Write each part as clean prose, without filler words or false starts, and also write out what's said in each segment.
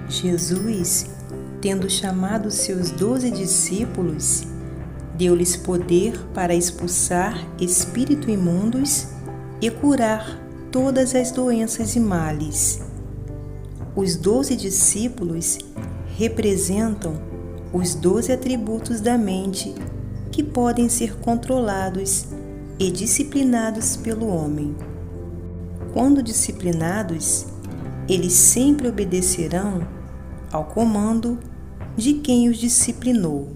Jesus, tendo chamado seus 12 discípulos, deu-lhes poder para expulsar espíritos imundos e curar todas as doenças e males. Os 12 discípulos representam os 12 atributos da mente que podem ser controlados e disciplinados pelo homem. Quando disciplinados, eles sempre obedecerão ao comando de quem os disciplinou.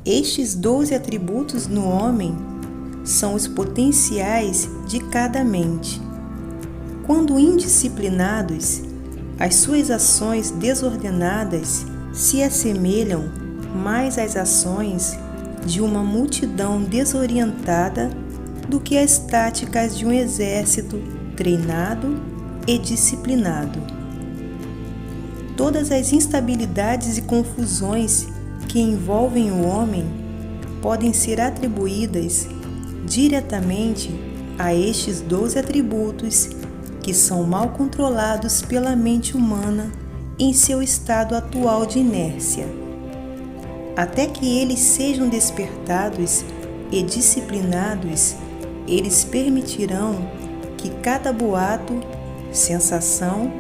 Estes 12 atributos no homem são os potenciais de cada mente. Quando indisciplinados, as suas ações desordenadas se assemelham mais às ações de uma multidão desorientada do que às táticas de um exército treinado e disciplinado. Todas as instabilidades e confusões que envolvem o homem podem ser atribuídas diretamente a estes 12 atributos que são mal controlados pela mente humana em seu estado atual de inércia. Até que eles sejam despertados e disciplinados, eles permitirão que cada boato, sensação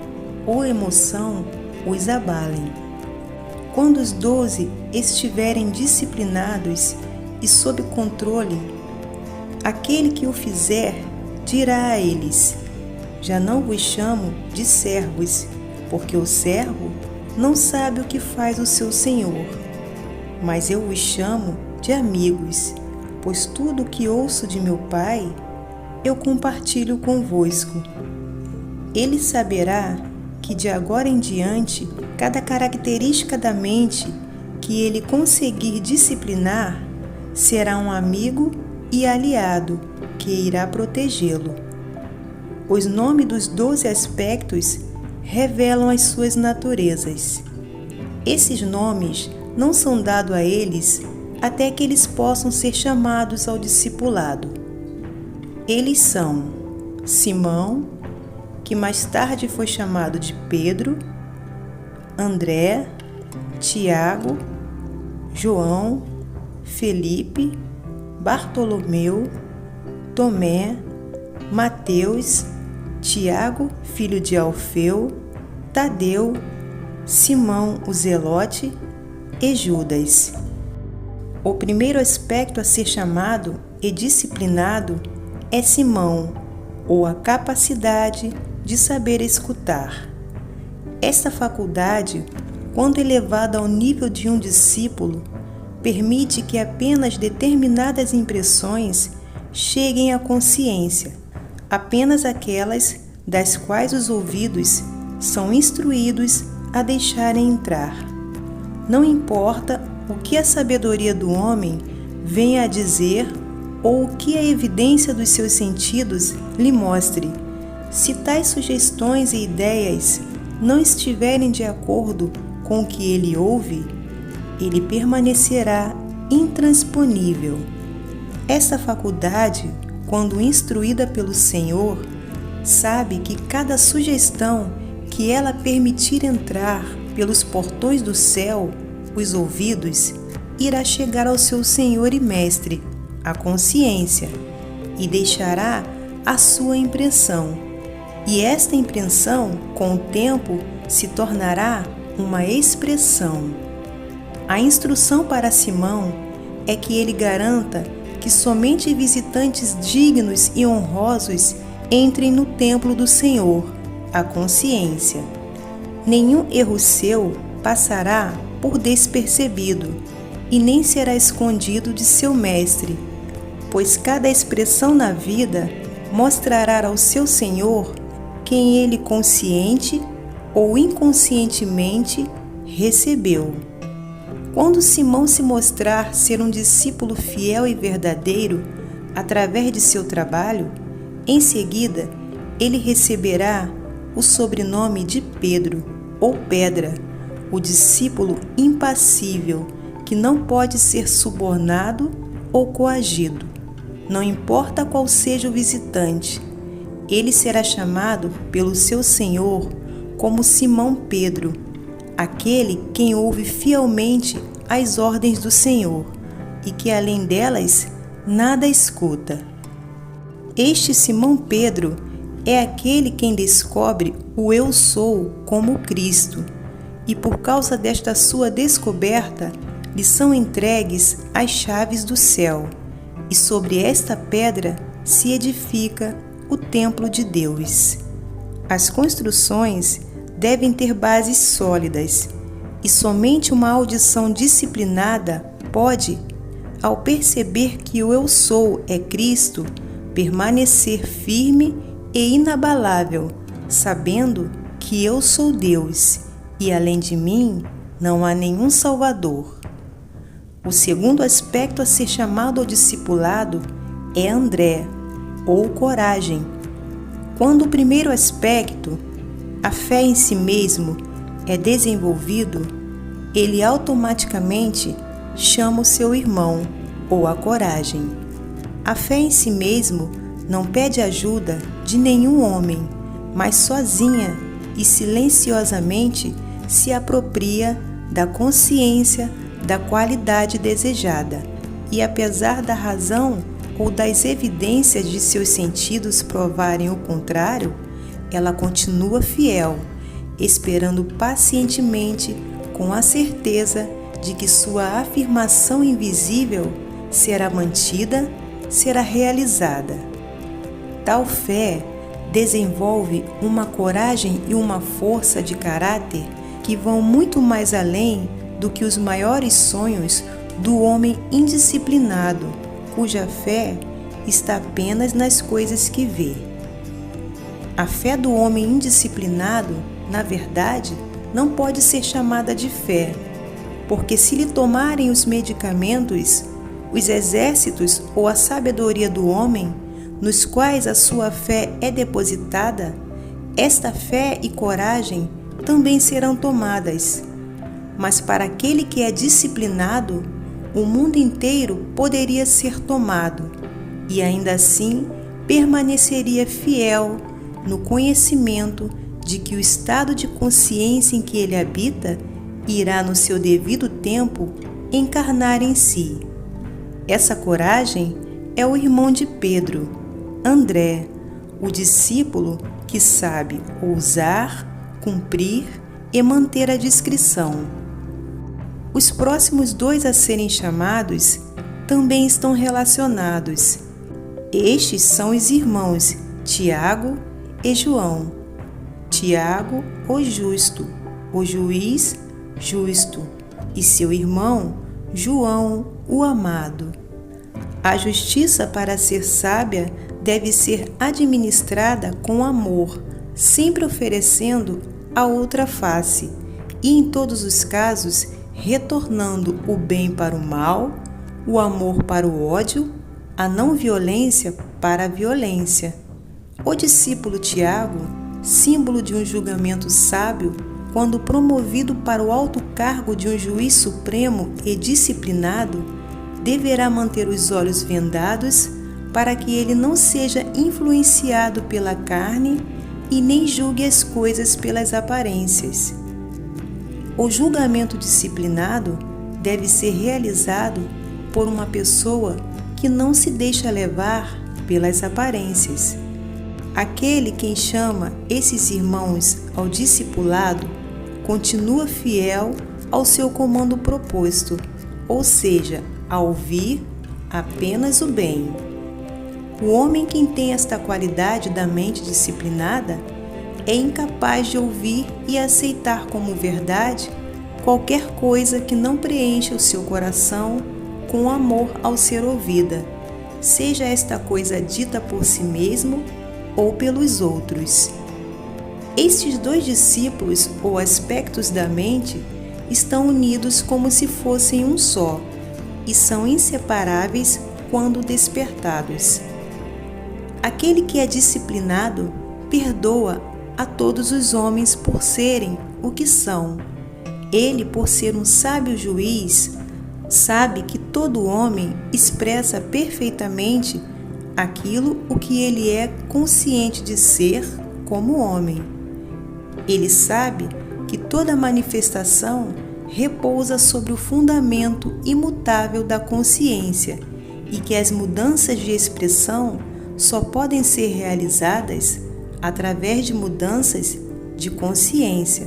ou emoção os abalem. Quando os 12 estiverem disciplinados e sob controle, aquele que o fizer dirá a eles: já não vos chamo de servos, porque o servo não sabe o que faz o seu senhor, mas eu vos chamo de amigos, pois tudo o que ouço de meu Pai eu compartilho convosco. Ele saberá que de agora em diante, cada característica da mente que ele conseguir disciplinar será um amigo e aliado que irá protegê-lo. Os nomes dos 12 aspectos revelam as suas naturezas. Esses nomes não são dados a eles até que eles possam ser chamados ao discipulado. Eles são Simão, que mais tarde foi chamado de Pedro, André, Tiago, João, Felipe, Bartolomeu, Tomé, Mateus, Tiago, filho de Alfeu, Tadeu, Simão o Zelote e Judas. O primeiro aspecto a ser chamado e disciplinado é Simão, ou a capacidade de saber escutar. Esta faculdade, quando elevada ao nível de um discípulo, permite que apenas determinadas impressões cheguem à consciência, apenas aquelas das quais os ouvidos são instruídos a deixarem entrar. Não importa o que a sabedoria do homem venha a dizer ou o que a evidência dos seus sentidos lhe mostre, se tais sugestões e ideias não estiverem de acordo com o que ele ouve, ele permanecerá intransponível. Essa faculdade, quando instruída pelo Senhor, sabe que cada sugestão que ela permitir entrar pelos portões do céu, os ouvidos, irá chegar ao seu Senhor e Mestre, a consciência, e deixará a sua impressão. E esta impressão, com o tempo, se tornará uma expressão. A instrução para Simão é que ele garanta que somente visitantes dignos e honrosos entrem no templo do Senhor, a consciência. Nenhum erro seu passará por despercebido e nem será escondido de seu mestre, pois cada expressão na vida mostrará ao seu Senhor quem ele consciente ou inconscientemente recebeu. Quando Simão se mostrar ser um discípulo fiel e verdadeiro através de seu trabalho, em seguida ele receberá o sobrenome de Pedro ou Pedra, o discípulo impassível que não pode ser subornado ou coagido. Não importa qual seja o visitante, ele será chamado pelo seu Senhor como Simão Pedro, aquele quem ouve fielmente as ordens do Senhor e que além delas nada escuta. Este Simão Pedro é aquele quem descobre o Eu Sou como Cristo, e por causa desta sua descoberta lhe são entregues as chaves do céu, e sobre esta pedra se edifica o templo de Deus. As construções devem ter bases sólidas, e somente uma audição disciplinada pode, ao perceber que o Eu Sou é Cristo, permanecer firme e inabalável, sabendo que eu sou Deus e além de mim não há nenhum Salvador. O segundo aspecto a ser chamado ao discipulado é André, ou coragem. Quando o primeiro aspecto, a fé em si mesmo, é desenvolvido, ele automaticamente chama o seu irmão, ou a coragem. A fé em si mesmo não pede ajuda de nenhum homem, mas sozinha e silenciosamente se apropria da consciência da qualidade desejada, e apesar da razão ou das evidências de seus sentidos provarem o contrário, ela continua fiel, esperando pacientemente com a certeza de que sua afirmação invisível será mantida, será realizada. Tal fé desenvolve uma coragem e uma força de caráter que vão muito mais além do que os maiores sonhos do homem indisciplinado, cuja fé está apenas nas coisas que vê. A fé do homem indisciplinado, na verdade, não pode ser chamada de fé, porque se lhe tomarem os medicamentos, os exércitos ou a sabedoria do homem, nos quais a sua fé é depositada, esta fé e coragem também serão tomadas. Mas para aquele que é disciplinado, o mundo inteiro poderia ser tomado, e ainda assim permaneceria fiel no conhecimento de que o estado de consciência em que ele habita irá no seu devido tempo encarnar em si. Essa coragem é o irmão de Pedro, André, o discípulo que sabe ousar, cumprir e manter a discrição. Os próximos dois a serem chamados também estão relacionados. Estes são os irmãos Tiago e João. Tiago, o justo, o juiz justo, e seu irmão João, o amado. A justiça, para ser sábia, deve ser administrada com amor, sempre oferecendo a outra face, e em todos os casos retornando o bem para o mal, o amor para o ódio, a não violência para a violência. O discípulo Tiago, símbolo de um julgamento sábio, quando promovido para o alto cargo de um juiz supremo e disciplinado, deverá manter os olhos vendados para que ele não seja influenciado pela carne e nem julgue as coisas pelas aparências. O julgamento disciplinado deve ser realizado por uma pessoa que não se deixa levar pelas aparências. Aquele quem chama esses irmãos ao discipulado continua fiel ao seu comando proposto, ou seja, a ouvir apenas o bem. O homem que tem esta qualidade da mente disciplinada é incapaz de ouvir e aceitar como verdade qualquer coisa que não preencha o seu coração com amor ao ser ouvida, seja esta coisa dita por si mesmo ou pelos outros. Estes dois discípulos ou aspectos da mente estão unidos como se fossem um só e são inseparáveis quando despertados. Aquele que é disciplinado perdoa a todos os homens por serem o que são. Ele, por ser um sábio juiz, sabe que todo homem expressa perfeitamente aquilo o que ele é consciente de ser como homem. Ele sabe que toda manifestação repousa sobre o fundamento imutável da consciência e que as mudanças de expressão só podem ser realizadas através de mudanças de consciência.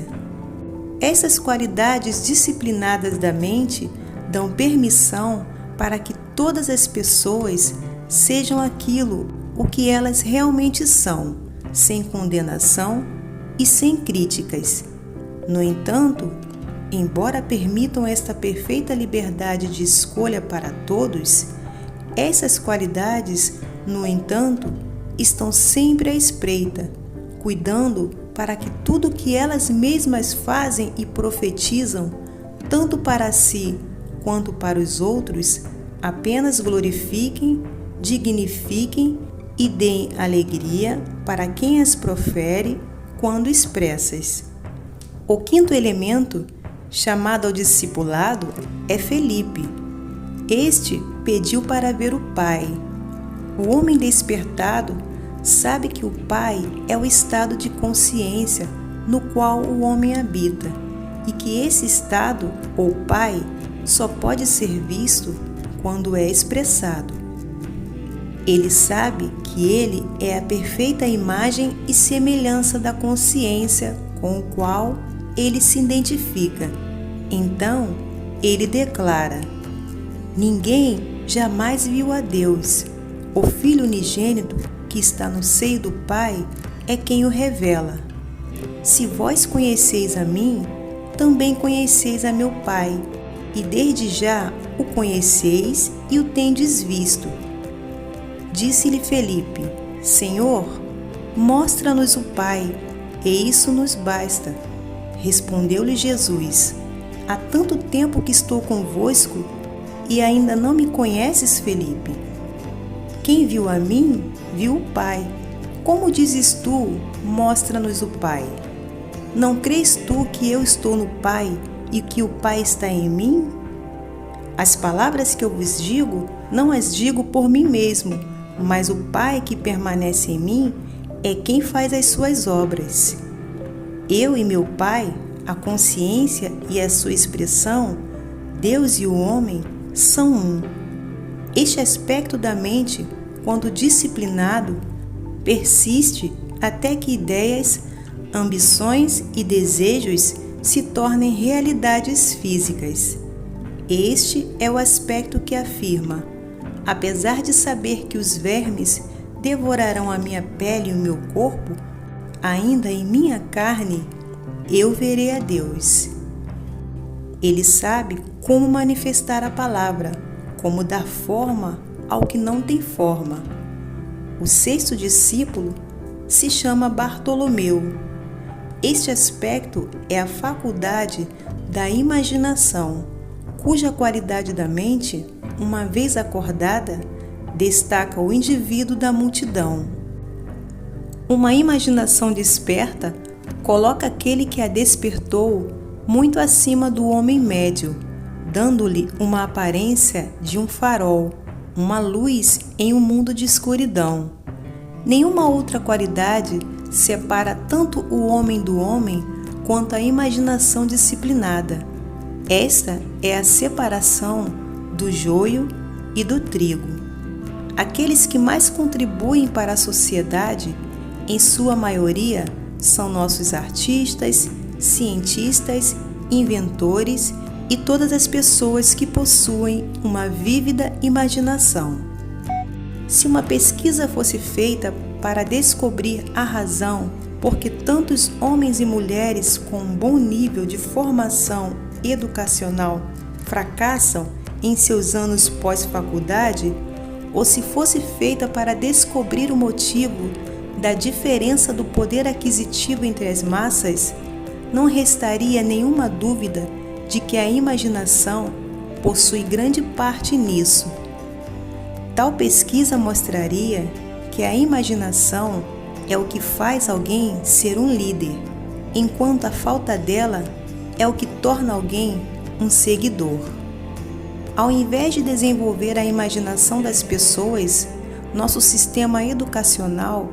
Essas qualidades disciplinadas da mente dão permissão para que todas as pessoas sejam aquilo o que elas realmente são, sem condenação e sem críticas. No entanto, embora permitam esta perfeita liberdade de escolha para todos, essas qualidades, no entanto, estão sempre à espreita, cuidando para que tudo o que elas mesmas fazem e profetizam, tanto para si quanto para os outros, apenas glorifiquem, dignifiquem e deem alegria para quem as profere quando expressas. O quinto elemento, chamado ao discipulado, é Felipe. Este pediu para ver o Pai. O homem despertado sabe que o Pai é o estado de consciência no qual o homem habita e que esse estado, ou Pai, só pode ser visto quando é expressado. Ele sabe que ele é a perfeita imagem e semelhança da consciência com o qual ele se identifica. Então, ele declara: ninguém jamais viu a Deus. O Filho unigênito que está no seio do Pai é quem o revela. Se vós conheceis a mim, também conheceis a meu Pai, e desde já o conheceis e o tendes visto. Disse-lhe Felipe: Senhor, mostra-nos o Pai, e isso nos basta. Respondeu-lhe Jesus: há tanto tempo que estou convosco, e ainda não me conheces, Felipe? Quem viu a mim, viu o Pai. Como dizes tu, mostra-nos o Pai? Não crês tu que eu estou no Pai e que o Pai está em mim? As palavras que eu vos digo, não as digo por mim mesmo, mas o Pai que permanece em mim é quem faz as suas obras. Eu e meu Pai, a consciência e a sua expressão, Deus e o homem, são um. Este aspecto da mente, quando disciplinado, persiste até que ideias, ambições e desejos se tornem realidades físicas. Este é o aspecto que afirma: apesar de saber que os vermes devorarão a minha pele e o meu corpo, ainda em minha carne eu verei a Deus. Ele sabe como manifestar a palavra, como dar forma ao que não tem forma. O sexto discípulo se chama Bartolomeu. Este aspecto é a faculdade da imaginação, cuja qualidade da mente, uma vez acordada, destaca o indivíduo da multidão. Uma imaginação desperta coloca aquele que a despertou muito acima do homem médio, dando-lhe uma aparência de um farol, uma luz em um mundo de escuridão. Nenhuma outra qualidade separa tanto o homem do homem quanto a imaginação disciplinada. Esta é a separação do joio e do trigo. Aqueles que mais contribuem para a sociedade, em sua maioria, são nossos artistas, cientistas, inventores e todas as pessoas que possuem uma vívida imaginação. Se uma pesquisa fosse feita para descobrir a razão por que tantos homens e mulheres com um bom nível de formação educacional fracassam em seus anos pós-faculdade, ou se fosse feita para descobrir o motivo da diferença do poder aquisitivo entre as massas, não restaria nenhuma dúvida de que a imaginação possui grande parte nisso. Tal pesquisa mostraria que a imaginação é o que faz alguém ser um líder, enquanto a falta dela é o que torna alguém um seguidor. Ao invés de desenvolver a imaginação das pessoas, nosso sistema educacional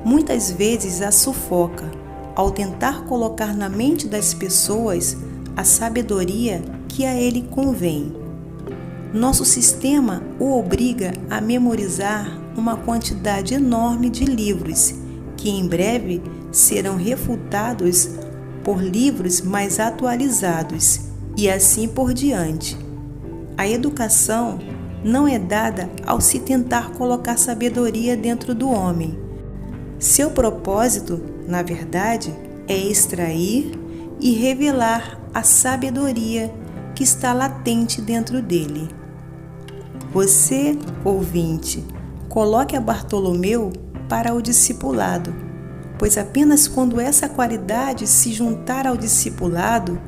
muitas vezes a sufoca, ao tentar colocar na mente das pessoas a sabedoria que a ele convém. Nosso sistema o obriga a memorizar uma quantidade enorme de livros, que em breve serão refutados por livros mais atualizados, e assim por diante. A educação não é dada ao se tentar colocar sabedoria dentro do homem. Seu propósito, na verdade, é extrair e revelar a sabedoria que está latente dentro dele. Você, ouvinte, coloque a Bartolomeu para o discipulado, pois apenas quando essa qualidade se juntar ao discipulado,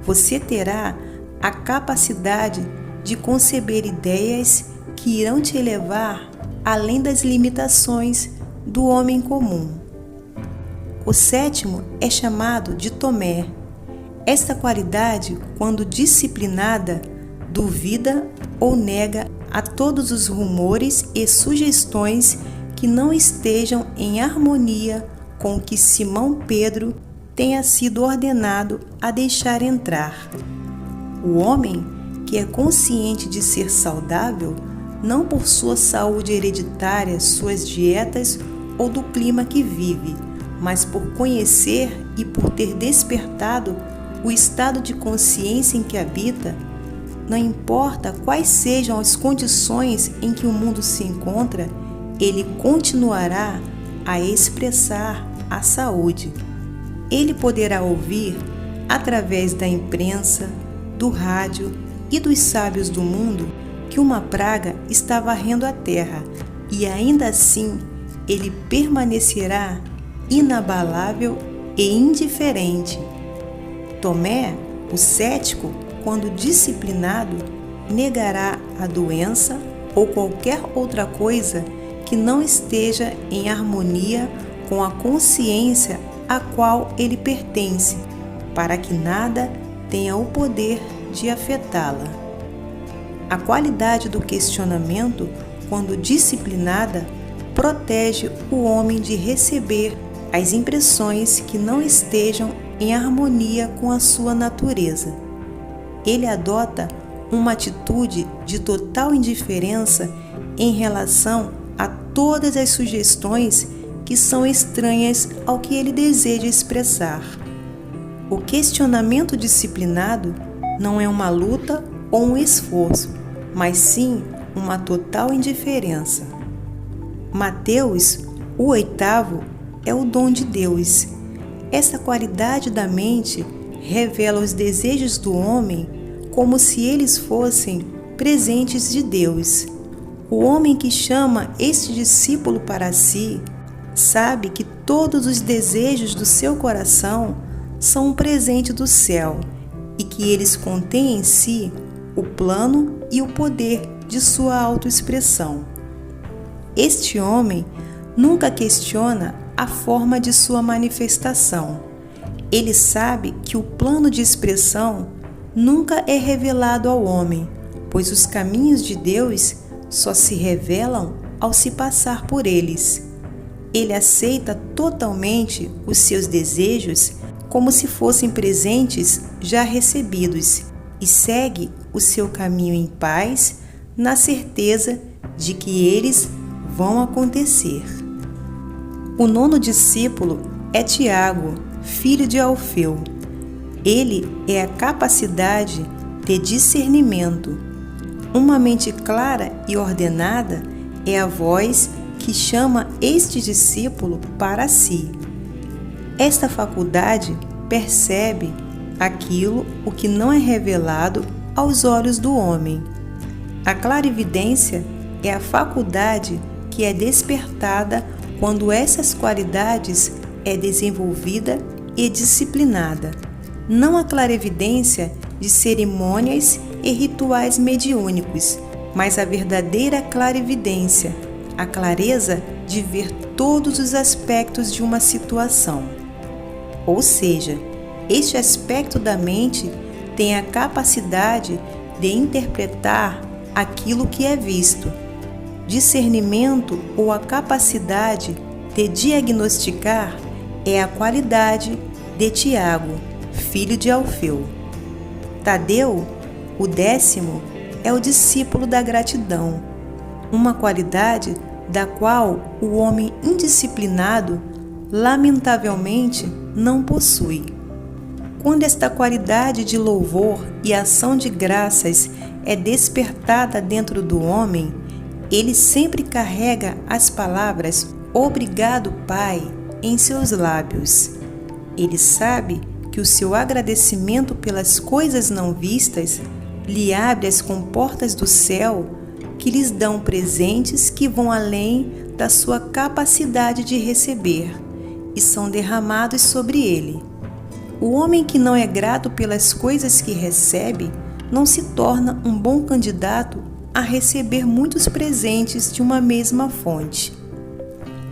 você terá a capacidade de conceber ideias que irão te elevar além das limitações do homem comum. O sétimo é chamado de Tomé. Esta qualidade, quando disciplinada, duvida ou nega a todos os rumores e sugestões que não estejam em harmonia com o que Simão Pedro tenha sido ordenado a deixar entrar. O homem que é consciente de ser saudável, não por sua saúde hereditária, suas dietas ou do clima que vive, mas por conhecer e por ter despertado o estado de consciência em que habita, não importa quais sejam as condições em que o mundo se encontra, ele continuará a expressar a saúde. Ele poderá ouvir, através da imprensa, do rádio e dos sábios do mundo, que uma praga está varrendo a terra, e ainda assim ele permanecerá inabalável e indiferente. Tomé, o cético, quando disciplinado, negará a doença ou qualquer outra coisa que não esteja em harmonia com a consciência a qual ele pertence, para que nada tenha o poder de afetá-la. A qualidade do questionamento, quando disciplinada, protege o homem de receber as impressões que não estejam em harmonia com a sua natureza. Ele adota uma atitude de total indiferença em relação a todas as sugestões que são estranhas ao que ele deseja expressar. O questionamento disciplinado não é uma luta ou um esforço, mas sim uma total indiferença. Mateus, o oitavo, é o dom de Deus. Essa qualidade da mente revela os desejos do homem como se eles fossem presentes de Deus. O homem que chama este discípulo para si sabe que todos os desejos do seu coração são um presente do céu e que eles contêm em si o plano e o poder de sua autoexpressão. Este homem nunca questiona a forma de sua manifestação. Ele sabe que o plano de expressão nunca é revelado ao homem, pois os caminhos de Deus só se revelam ao se passar por eles. Ele aceita totalmente os seus desejos como se fossem presentes já recebidos e segue o seu caminho em paz, na certeza de que eles vão acontecer. O nono discípulo é Tiago, filho de Alfeu. Ele é a capacidade de discernimento. Uma mente clara e ordenada é a voz que chama este discípulo para si. Esta faculdade percebe aquilo o que não é revelado aos olhos do homem. A clarividência é a faculdade que é despertada quando essas qualidades é desenvolvida e disciplinada. Não a clarividência de cerimônias e rituais mediúnicos, mas a verdadeira clarividência, a clareza de ver todos os aspectos de uma situação. Ou seja, este aspecto da mente tem a capacidade de interpretar aquilo que é visto. Discernimento ou a capacidade de diagnosticar é a qualidade de Tiago, filho de Alfeu. Tadeu, o 10º, é o discípulo da gratidão, uma qualidade da qual o homem indisciplinado, lamentavelmente, não possui. Quando esta qualidade de louvor e ação de graças é despertada dentro do homem, ele sempre carrega as palavras "Obrigado, Pai" em seus lábios. Ele sabe que o seu agradecimento pelas coisas não vistas lhe abre as comportas do céu, que lhes dão presentes que vão além da sua capacidade de receber e são derramados sobre ele. O homem que não é grato pelas coisas que recebe não se torna um bom candidato a receber muitos presentes de uma mesma fonte.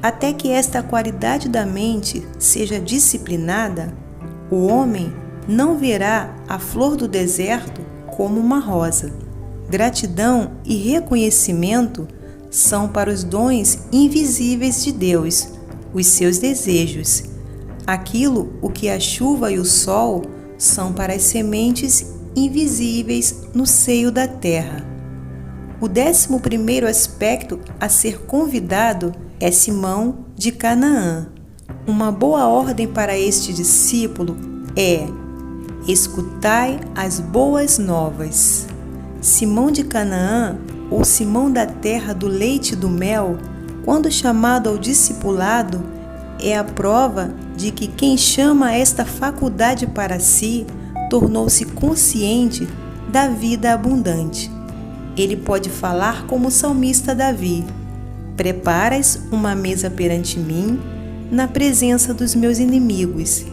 Até que esta qualidade da mente seja disciplinada, o homem não verá a flor do deserto como uma rosa. Gratidão e reconhecimento são para os dons invisíveis de Deus, os seus desejos. Aquilo o que a chuva e o sol são para as sementes invisíveis no seio da terra. O 11º aspecto a ser convidado é Simão de Canaã. Uma boa ordem para este discípulo é: escutai as boas novas. Simão de Canaã, ou Simão da terra do leite e do mel, quando chamado ao discipulado, é a prova de que quem chama esta faculdade para si tornou-se consciente da vida abundante. Ele pode falar como o salmista Davi: preparas uma mesa perante mim, na presença dos meus inimigos.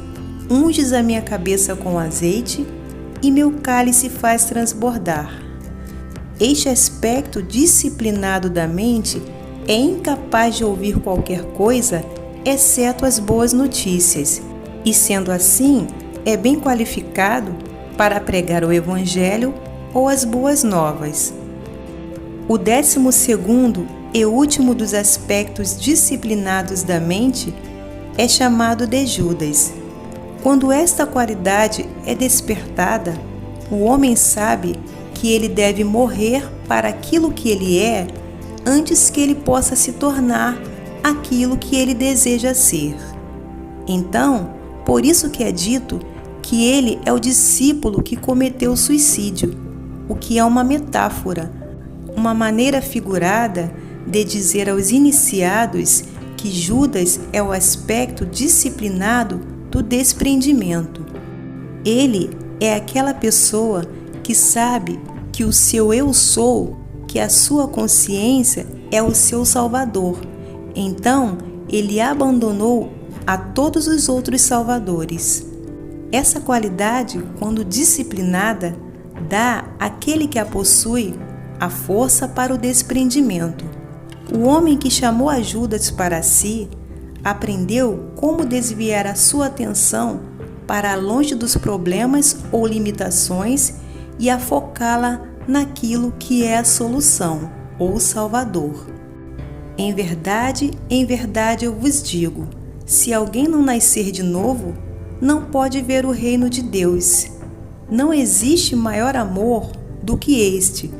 Unges a minha cabeça com azeite e meu cálice faz transbordar. Este aspecto disciplinado da mente é incapaz de ouvir qualquer coisa exceto as boas notícias, e sendo assim, é bem qualificado para pregar o Evangelho ou as boas novas. O 12º e último dos aspectos disciplinados da mente é chamado de Judas. Quando esta qualidade é despertada, o homem sabe que ele deve morrer para aquilo que ele é antes que ele possa se tornar aquilo que ele deseja ser. Então, por isso que é dito que ele é o discípulo que cometeu suicídio, o que é uma metáfora, uma maneira figurada de dizer aos iniciados que Judas é o aspecto disciplinado do desprendimento. Ele é aquela pessoa que sabe que o seu eu sou, que a sua consciência é o seu salvador. Então, ele abandonou a todos os outros salvadores. Essa qualidade, quando disciplinada, dá àquele que a possui a força para o desprendimento. O homem que chamou a Judas para si aprendeu como desviar a sua atenção para longe dos problemas ou limitações e a focá-la naquilo que é a solução ou o Salvador. Em verdade eu vos digo, se alguém não nascer de novo, não pode ver o reino de Deus. Não existe maior amor do que este,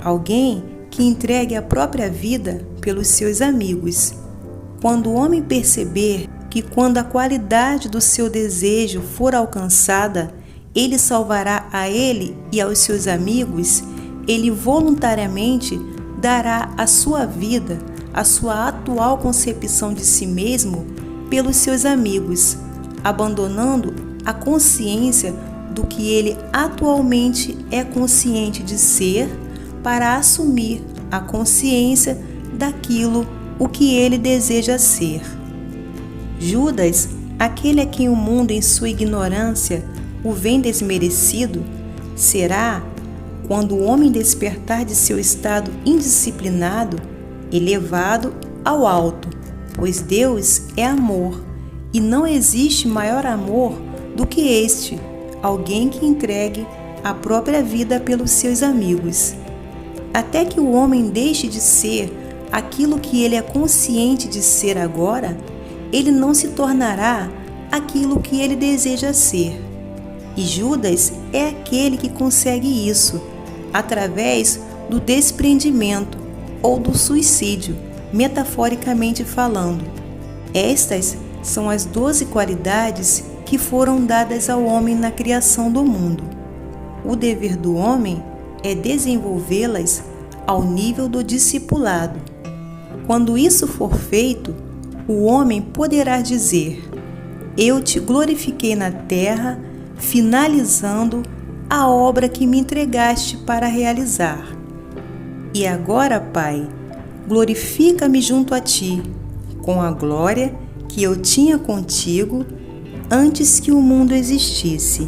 alguém que entregue a própria vida pelos seus amigos. Quando o homem perceber que quando a qualidade do seu desejo for alcançada, ele salvará a ele e aos seus amigos, ele voluntariamente dará a sua vida, a sua atual concepção de si mesmo, pelos seus amigos, abandonando a consciência do que ele atualmente é consciente de ser, para assumir a consciência daquilo o que ele deseja ser. Judas, aquele a quem o mundo em sua ignorância o vem desmerecido, será, quando o homem despertar de seu estado indisciplinado, elevado ao alto, pois Deus é amor, e não existe maior amor do que este, alguém que entregue a própria vida pelos seus amigos. Até que o homem deixe de ser aquilo que ele é consciente de ser agora, ele não se tornará aquilo que ele deseja ser. E Judas é aquele que consegue isso através do desprendimento ou do suicídio, metaforicamente falando. Estas são as 12 qualidades que foram dadas ao homem na criação do mundo. O dever do homem é desenvolvê-las ao nível do discipulado. Quando isso for feito, o homem poderá dizer: eu te glorifiquei na terra, finalizando a obra que me entregaste para realizar. E agora, Pai, glorifica-me junto a ti, com a glória que eu tinha contigo antes que o mundo existisse.